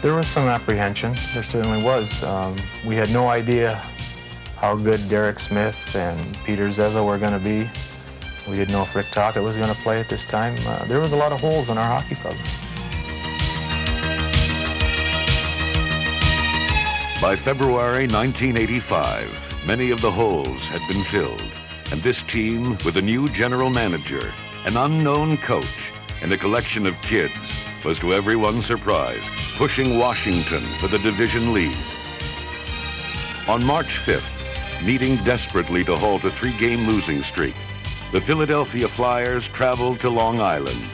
There was some apprehension. There certainly was. We had no idea how good Derek Smith and Peter Zezza were going to be. We didn't know if Rick Tocchet was going to play at this time. There was a lot of holes in our hockey club. By February 1985, many of the holes had been filled, and this team, with a new general manager, an unknown coach, and a collection of kids, was to everyone's surprise pushing Washington for the division lead. On March 5th, needing desperately to halt a 3-game losing streak, the Philadelphia Flyers traveled to Long Island.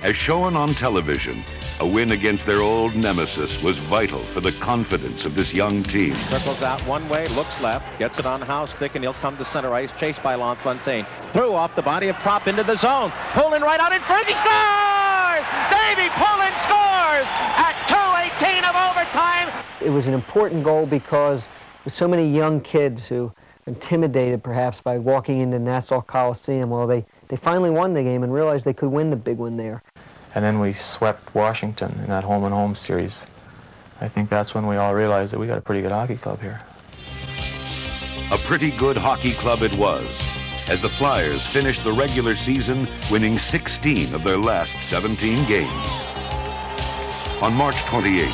As shown on television, a win against their old nemesis was vital for the confidence of this young team. Circles out one way, looks left, gets it on House stick, and he'll come to center ice, chased by LaFontaine. Through off the body of Prop into the zone. Pulling right out in front, he scores! Davey Pullen scores at 2:18 of overtime. It was an important goal because with so many young kids who intimidated perhaps by walking into Nassau Coliseum, well, they finally won the game and realized they could win the big one there. And then we swept Washington in that home-and-home series. I think that's when we all realized that we got a pretty good hockey club here. A pretty good hockey club it was, as the Flyers finished the regular season winning 16 of their last 17 games. On March 28th,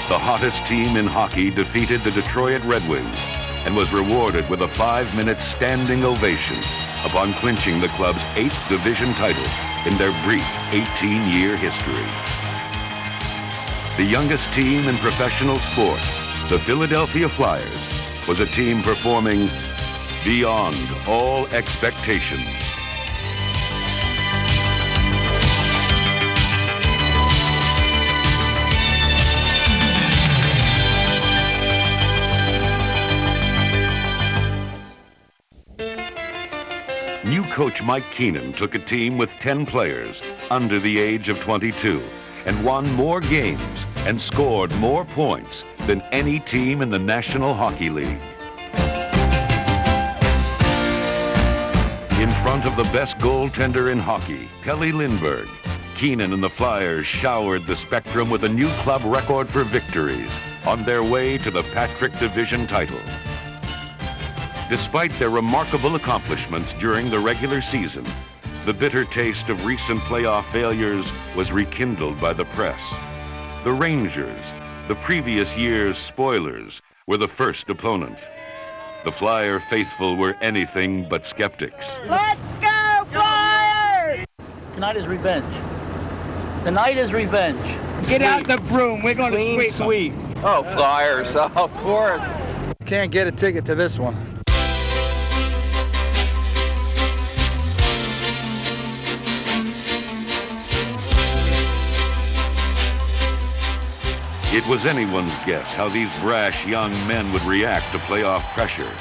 the hottest team in hockey defeated the Detroit Red Wings and was rewarded with a 5-minute standing ovation upon clinching the club's 8th division title in their brief 18-year history. The youngest team in professional sports, the Philadelphia Flyers, was a team performing beyond all expectations. New coach Mike Keenan took a team with 10 players under the age of 22 and won more games and scored more points than any team in the National Hockey League. In front of the best goaltender in hockey, Pelle Lindbergh, Keenan and the Flyers showered the Spectrum with a new club record for victories on their way to the Patrick Division title. Despite their remarkable accomplishments during the regular season, the bitter taste of recent playoff failures was rekindled by the press. The Rangers, the previous year's spoilers, were the first opponent. The Flyer faithful were anything but skeptics. Let's go, Flyers! Tonight is revenge. Tonight is revenge. Get out the broom. We're going to sweep. Oh, Flyers, of course. Can't get a ticket to this one. It was anyone's guess how these brash young men would react to playoff pressure.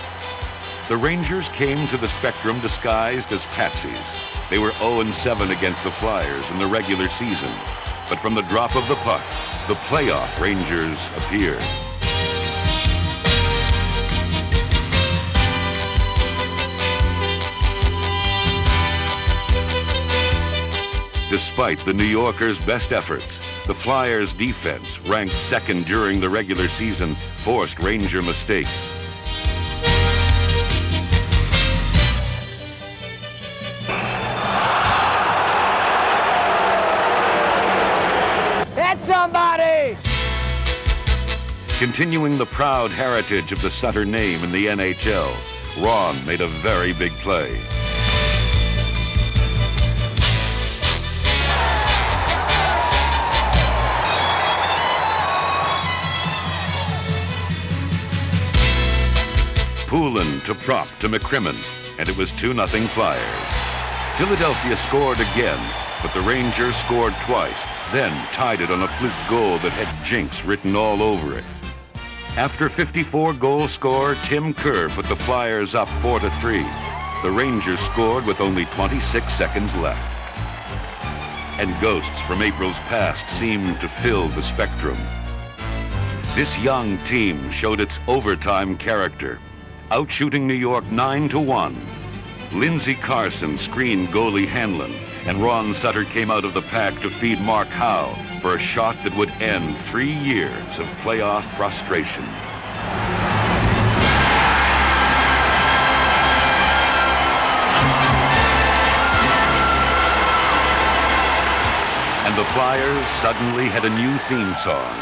The Rangers came to the Spectrum disguised as patsies. They were 0-7 against the Flyers in the regular season, but from the drop of the puck, the playoff Rangers appeared. Despite the New Yorkers' best efforts, the Flyers' defense, ranked second during the regular season, forced Ranger mistakes. Hit somebody! Continuing the proud heritage of the Sutter name in the NHL, Ron made a very big play. Poulin to Prop to McCrimmon, and it was 2-0 Flyers. Philadelphia scored again, but the Rangers scored twice, then tied it on a fluke goal that had jinx written all over it. After 54 goal scorer Tim Kerr put the Flyers up 4-3. The Rangers scored with only 26 seconds left. And ghosts from April's past seemed to fill the Spectrum. This young team showed its overtime character, outshooting New York 9-1. Lindsey Carson screened goalie Hanlon and Ron Sutter came out of the pack to feed Mark Howe for a shot that would end 3 years of playoff frustration. And the Flyers suddenly had a new theme song.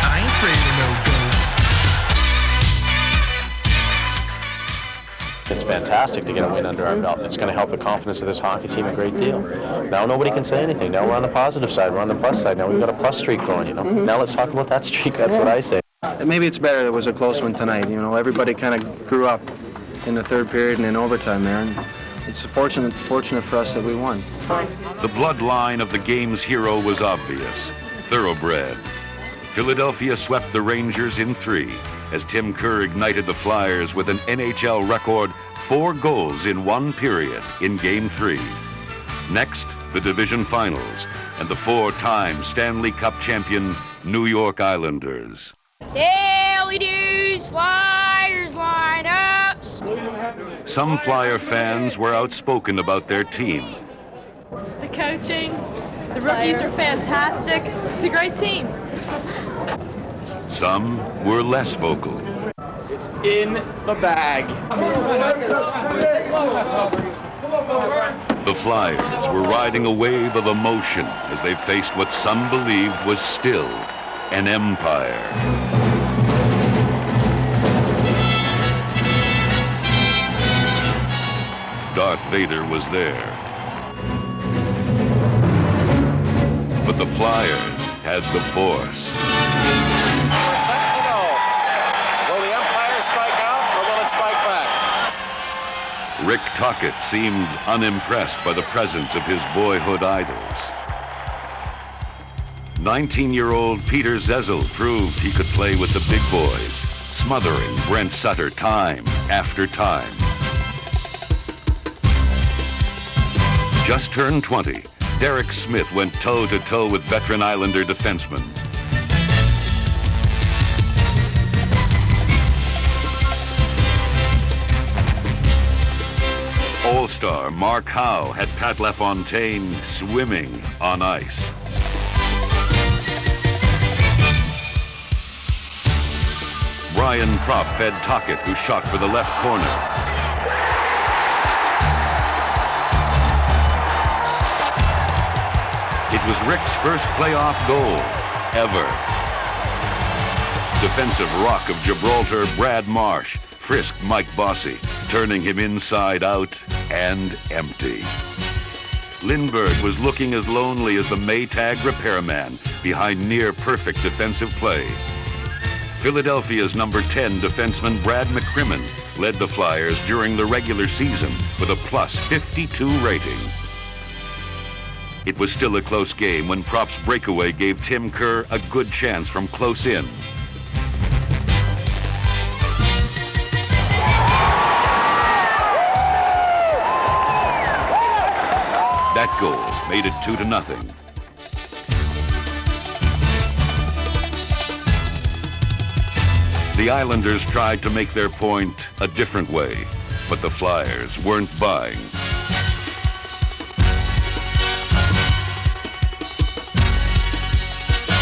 I ain't afraid of no ghosts. It's fantastic to get a win under our belt. It's going to help the confidence of this hockey team a great deal. Now nobody can say anything. Now we're on the positive side. We're on the plus side. Now we've got a plus streak going, you know. Now let's talk about that streak. That's what I say. Maybe it's better it was a close one tonight. You know, everybody kind of grew up in the third period and in overtime there, and it's fortunate for us that we won. The bloodline of the game's hero was obvious, thoroughbred. Philadelphia swept the Rangers in 3 as Tim Kerr ignited the Flyers with an NHL record 4 goals in 1 period in Game 3. Next, the division finals and the 4-time Stanley Cup champion New York Islanders. Daily News Flyers lineups. Some Flyer fans were outspoken about their team. The coaching, the rookies are fantastic. It's a great team. Some were less vocal. It's in the bag. The Flyers were riding a wave of emotion as they faced what some believed was still an empire. Darth Vader was there. But the Flyers had the Force. Will the Empire strike out or will it strike back? Rick Tocchet seemed unimpressed by the presence of his boyhood idols. 19-year-old Peter Zezel proved he could play with the big boys, smothering Brent Sutter time after time. Just turned 20, Derek Smith went toe-to-toe with veteran Islander defenseman. All-star Mark Howe had Pat LaFontaine swimming on ice. Brian Propp fed Tocchet, who shot for the left corner. It was Rick's first playoff goal ever. Defensive rock of Gibraltar, Brad Marsh, frisked Mike Bossy, turning him inside out and empty. Lindbergh was looking as lonely as the Maytag repairman behind near-perfect defensive play. Philadelphia's number 10 defenseman Brad McCrimmon led the Flyers during the regular season with a plus 52 rating. It was still a close game when Propp's breakaway gave Tim Kerr a good chance from close in. That goal made it 2-0. The Islanders tried to make their point a different way, but the Flyers weren't buying.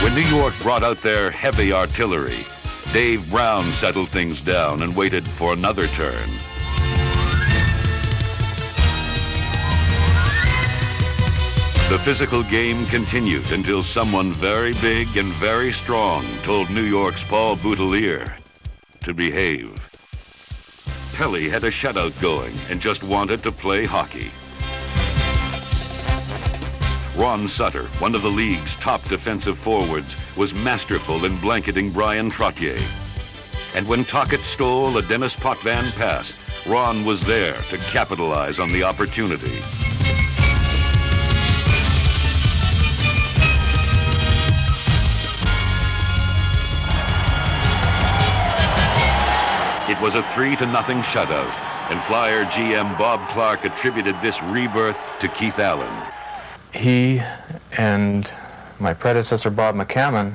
When New York brought out their heavy artillery, Dave Brown settled things down and waited for another turn. The physical game continued until someone very big and very strong told New York's Paul Boutelier to behave. Pelly had a shutout going and just wanted to play hockey. Ron Sutter, one of the league's top defensive forwards, was masterful in blanketing Brian Trottier. And when Tocchet stole a Dennis Potvin pass, Ron was there to capitalize on the opportunity. It was a 3-0 shutout, and Flyer GM Bob Clark attributed this rebirth to Keith Allen. He and my predecessor, Bob McCammon,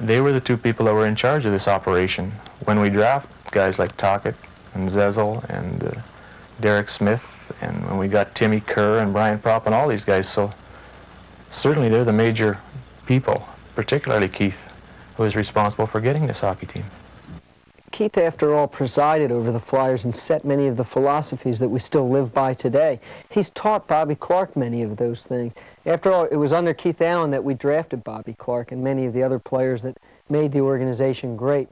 They were the two people that were in charge of this operation. When we draft guys like Tockett and Zezel and Derek Smith, and when we got Timmy Kerr and Brian Propp and all these guys, so certainly they're the major people, particularly Keith, who was responsible for getting this hockey team. Keith, after all, presided over the Flyers and set many of the philosophies that we still live by today. He's taught Bobby Clark many of those things. After all, it was under Keith Allen that we drafted Bobby Clark and many of the other players that made the organization great.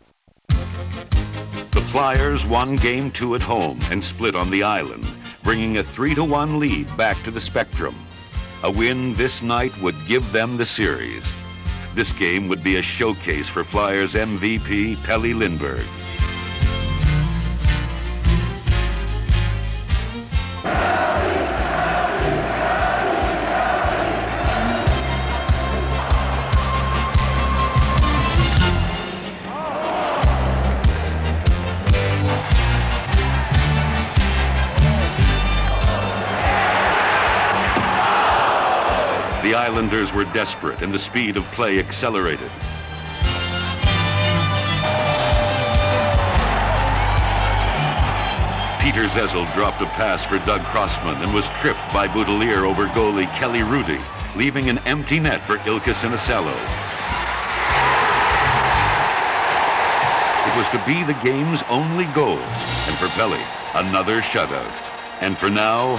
The Flyers won Game 2 at home and split on the island, bringing a 3-1 lead back to the Spectrum. A win this night would give them the series. This game would be a showcase for Flyers MVP Pelle Lindbergh. The Islanders were desperate and the speed of play accelerated. Peter Zezel dropped a pass for Doug Crossman and was tripped by Boudelier over goalie Kelly Rudy, leaving an empty net for Ilka Sinicello. It was to be the game's only goal, and for Pelle, another shutout. And for now,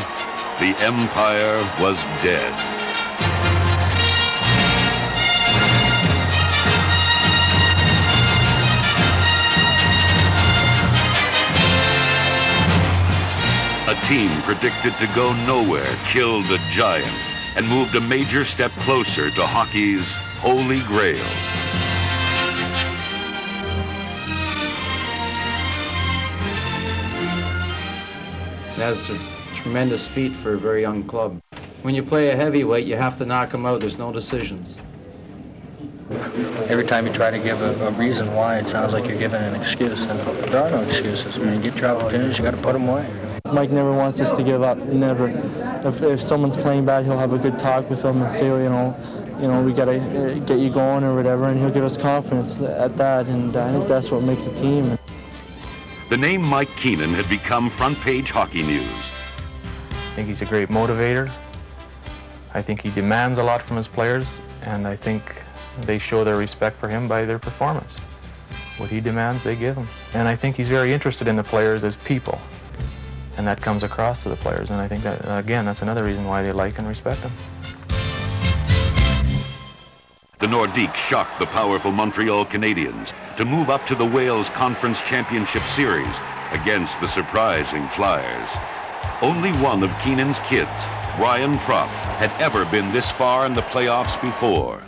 the Empire was dead. A team predicted to go nowhere killed a giant and moved a major step closer to hockey's holy grail. That's a tremendous feat for a very young club. When you play a heavyweight, you have to knock them out. There's no decisions. Every time you try to give a reason why, it sounds like you're giving an excuse, and there are no excuses. When you get your opportunities, you got to put them away. Mike never wants us to give up, never. If someone's playing bad, he'll have a good talk with them and say, you know, we got to get you going or whatever, and he'll give us confidence at that, and I think that's what makes a team. The name Mike Keenan had become front-page hockey news. I think he's a great motivator. I think he demands a lot from his players, and I think they show their respect for him by their performance. What he demands, they give him. And I think he's very interested in the players as people, and that comes across to the players, and I think that, again, that's another reason why they like and respect him. The Nordiques shocked the powerful Montreal Canadiens to move up to the Wales Conference Championship Series against the surprising Flyers. Only one of Keenan's kids, Brian Propp, had ever been this far in the playoffs before.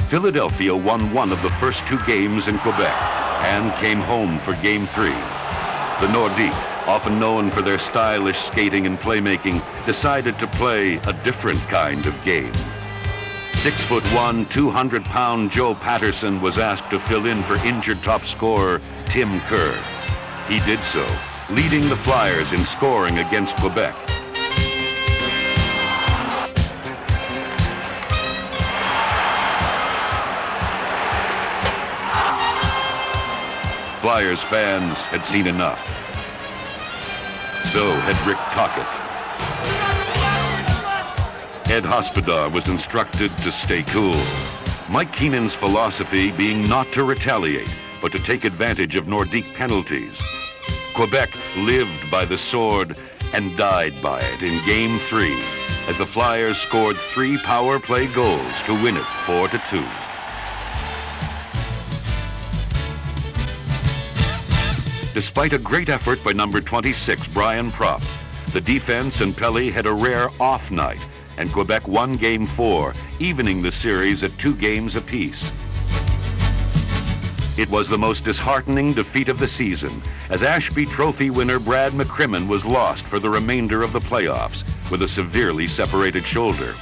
Philadelphia won one of the first two games in Quebec and came home for Game 3. The Nordiques, often known for their stylish skating and playmaking, decided to play a different kind of game. 6'1", 200-pound Joe Patterson was asked to fill in for injured top scorer Tim Kerr. He did so, leading the Flyers in scoring against Quebec. Flyers fans had seen enough. So had Rick Tockett. Ed Hospodar was instructed to stay cool. Mike Keenan's philosophy being not to retaliate, but to take advantage of Nordique penalties. Quebec lived by the sword and died by it in Game 3, as the Flyers scored 3 power play goals to win it 4-2. Despite a great effort by number 26, Brian Propp, the defense and Pelle had a rare off night, and Quebec won Game 4, evening the series at 2 games apiece. It was the most disheartening defeat of the season, as Ashby Trophy winner Brad McCrimmon was lost for the remainder of the playoffs with a severely separated shoulder.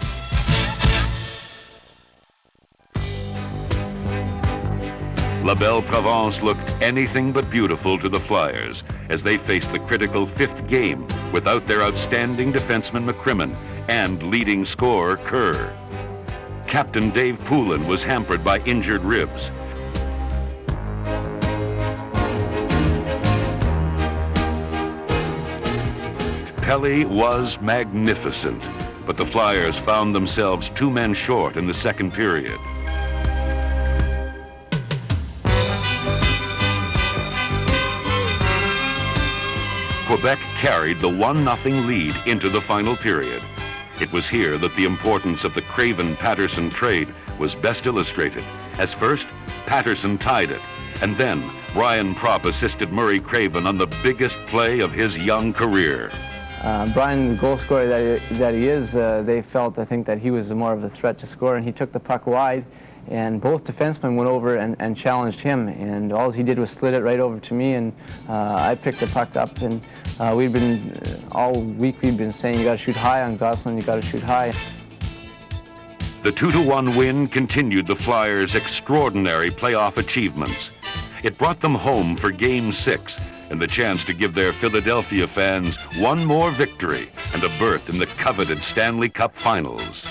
La Belle Provence looked anything but beautiful to the Flyers as they faced the critical 5th game without their outstanding defenseman McCrimmon and leading scorer Kerr. Captain Dave Poulin was hampered by injured ribs, Pele was magnificent, but the Flyers found themselves 2 men short in the second period. Quebec carried the 1-0 lead into the final period. It was here that the importance of the Craven-Patterson trade was best illustrated, as first, Patterson tied it, and then Brian Propp assisted Murray Craven on the biggest play of his young career. Brian, the goal scorer that he is, they felt, I think, that he was more of a threat to score, and he took the puck wide, and both defensemen went over and challenged him, and all he did was slid it right over to me, and I picked the puck up, and we've been, all week we've been saying, you got to shoot high on Gosselin, you got to shoot high. The 2-1 win continued the Flyers' extraordinary playoff achievements. It brought them home for Game 6 and the chance to give their Philadelphia fans one more victory and a berth in the coveted Stanley Cup Finals.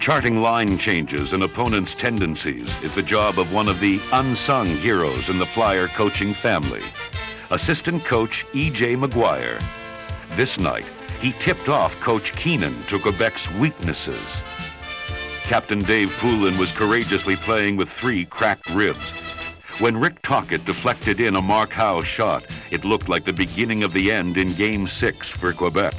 Charting line changes and opponents' tendencies is the job of one of the unsung heroes in the Flyer coaching family, assistant coach E.J. McGuire. This night, he tipped off Coach Keenan to Quebec's weaknesses. Captain Dave Poulin was courageously playing with 3 cracked ribs. When Rick Tocchet deflected in a Mark Howe shot, it looked like the beginning of the end in Game 6 for Quebec.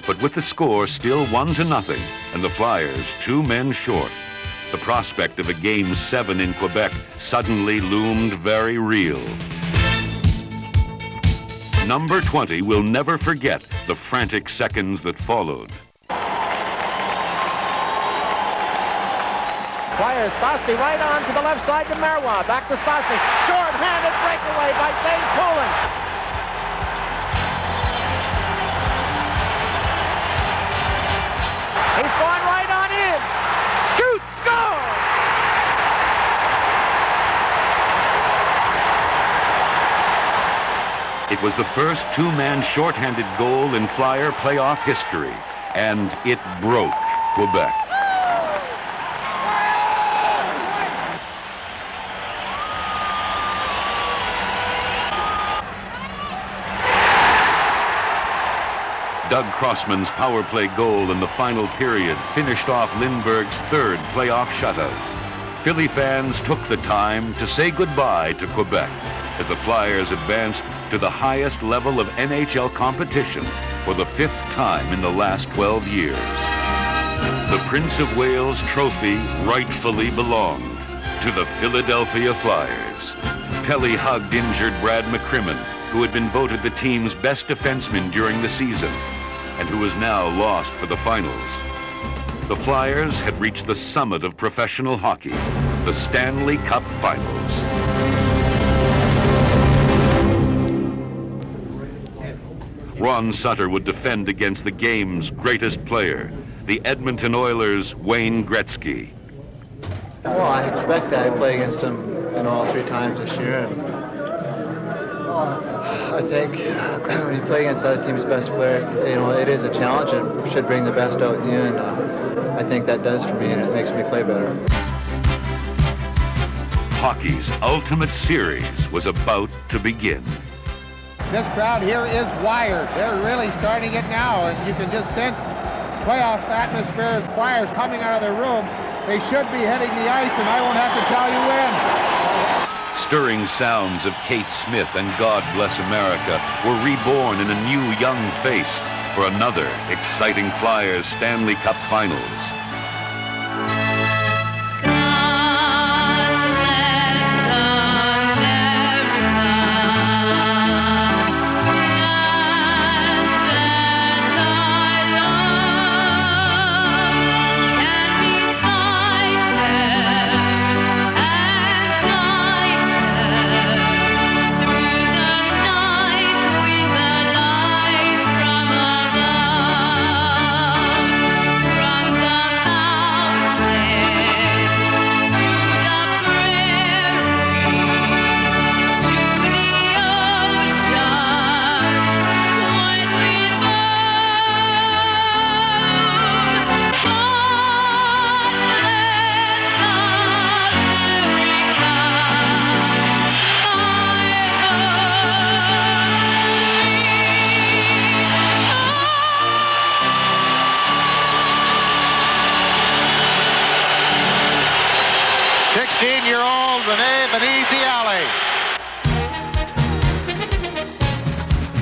But with the score still 1-0 and the Flyers 2 men short, the prospect of a Game 7 in Quebec suddenly loomed very real. Number 20 will never forget the frantic seconds that followed. Flyers, Stosny right on to the left side to Marois. Back to Stosny. Short-handed breakaway by Dave Poulin. He's gone right on in. Shoot! Score! It was the first 2-man shorthanded goal in Flyer playoff history, and it broke Quebec. Doug Crossman's power play goal in the final period finished off Lindbergh's 3rd playoff shutout. Philly fans took the time to say goodbye to Quebec as the Flyers advanced to the highest level of NHL competition for the 5th time in the last 12 years. The Prince of Wales trophy rightfully belonged to the Philadelphia Flyers. Pele hugged injured Brad McCrimmon, who had been voted the team's best defenseman during the season, and who was now lost for the finals. The Flyers had reached the summit of professional hockey, the Stanley Cup Finals. Ron Sutter would defend against the game's greatest player, the Edmonton Oilers' Wayne Gretzky. Well, I expect that I play against him, all 3 times this year. I think when you play against other team's best player, it is a challenge and should bring the best out in you, and I think that does for me, and it makes me play better. Hockey's ultimate series was about to begin. This crowd here is wired. They're really starting it now, and you can just sense playoff atmosphere as Flyers coming out of their room. They should be heading the ice, and I won't have to tell you when. Stirring sounds of Kate Smith and God Bless America were reborn in a new young face for another exciting Flyers Stanley Cup Finals. From the an easy alley.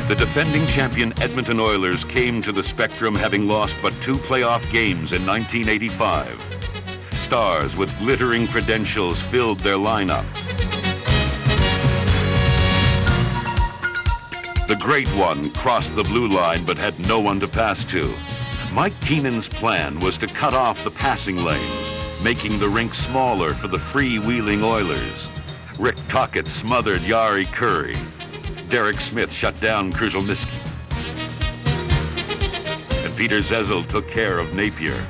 The defending champion Edmonton Oilers came to the Spectrum having lost but 2 playoff games in 1985. Stars with glittering credentials filled their lineup. The Great One crossed the blue line but had no one to pass to. Mike Keenan's plan was to cut off the passing lanes, making the rink smaller for the freewheeling Oilers. Rick Tocchet smothered Jari Kurri. Derek Smith shut down Krzyzewski. And Peter Zezel took care of Napier.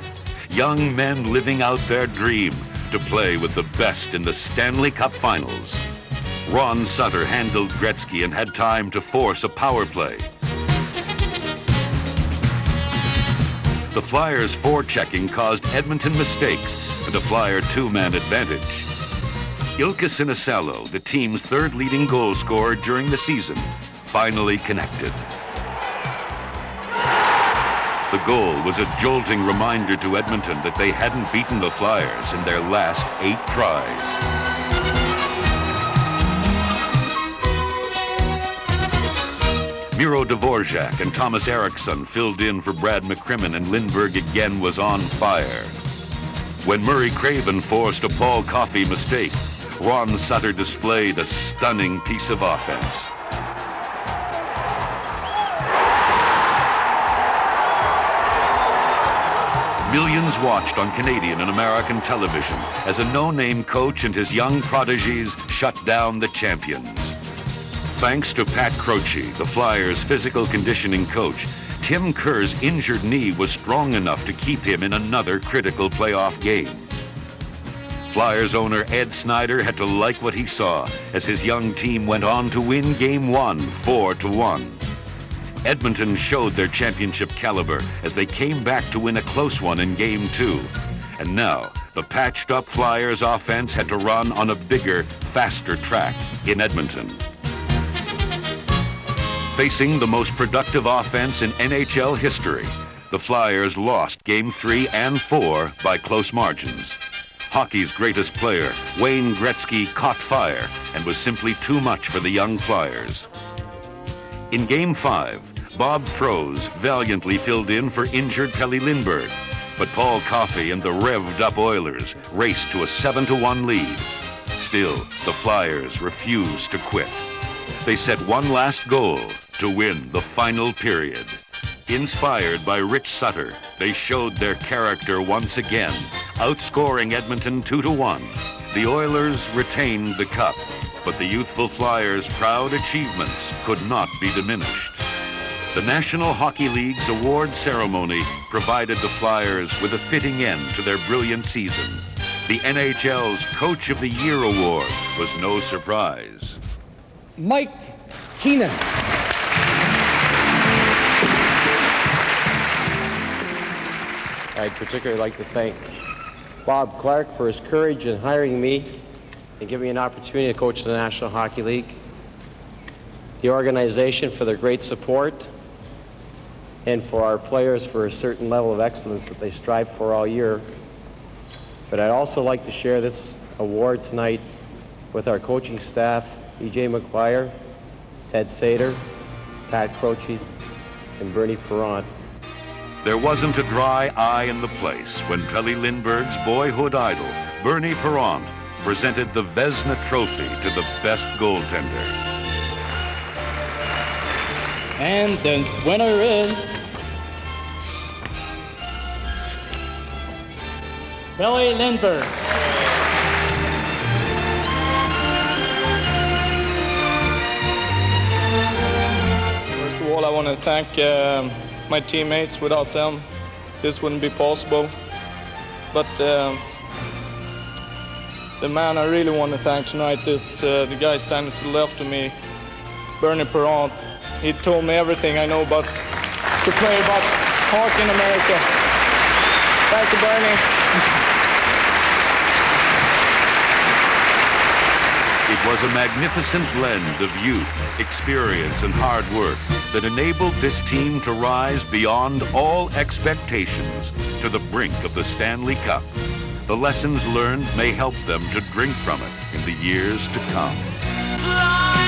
Young men living out their dream to play with the best in the Stanley Cup Finals. Ron Sutter handled Gretzky and had time to force a power play. The Flyers' forechecking caused Edmonton mistakes and a Flyer 2-man advantage. Ilkka Sinisalo, the team's 3rd leading goal scorer during the season, finally connected. The goal was a jolting reminder to Edmonton that they hadn't beaten the Flyers in their last 8 tries. Miro Dvorak and Thomas Eriksson filled in for Brad McCrimmon, and Lindbergh again was on fire. When Murray Craven forced a Paul Coffey mistake, Ron Sutter displayed a stunning piece of offense. Millions watched on Canadian and American television as a no-name coach and his young protégés shut down the champions. Thanks to Pat Croce, the Flyers' physical conditioning coach, Tim Kerr's injured knee was strong enough to keep him in another critical playoff game. Flyers owner Ed Snyder had to like what he saw as his young team went on to win Game 1, 4-1. Edmonton showed their championship caliber as they came back to win a close one in Game 2. And now, the patched-up Flyers offense had to run on a bigger, faster track in Edmonton. Facing the most productive offense in NHL history, the Flyers lost Game 3 and 4 by close margins. Hockey's greatest player, Wayne Gretzky, caught fire and was simply too much for the young Flyers. In Game 5, Bob Froese valiantly filled in for injured Pelle Lindbergh, but Paul Coffey and the revved-up Oilers raced to a 7-1 lead. Still, the Flyers refused to quit. They set one last goal to win the final period. Inspired by Rich Sutter, they showed their character once again, outscoring Edmonton 2-1. The Oilers retained the cup, but the youthful Flyers' proud achievements could not be diminished. The National Hockey League's award ceremony provided the Flyers with a fitting end to their brilliant season. The NHL's Coach of the Year award was no surprise. Mike Keenan. I'd particularly like to thank Bob Clark for his courage in hiring me and giving me an opportunity to coach the National Hockey League, the organization for their great support, and for our players for a certain level of excellence that they strive for all year. But I'd also like to share this award tonight with our coaching staff, E.J. McGuire, Ted Sater, Pat Croce, and Bernie Perrant. There wasn't a dry eye in the place when Pelle Lindbergh's boyhood idol, Bernie Perrant, presented the Vezina Trophy to the best goaltender. And the winner is Pelle Lindbergh. First of all, I want to thank my teammates. Without them, this wouldn't be possible. But the man I really want to thank tonight is the guy standing to the left of me, Bernie Perrant. He told me everything I know about to play about hockey in America. Thank you, Bernie. It was a magnificent blend of youth, experience, and hard work that enabled this team to rise beyond all expectations to the brink of the Stanley Cup. The lessons learned may help them to drink from it in the years to come.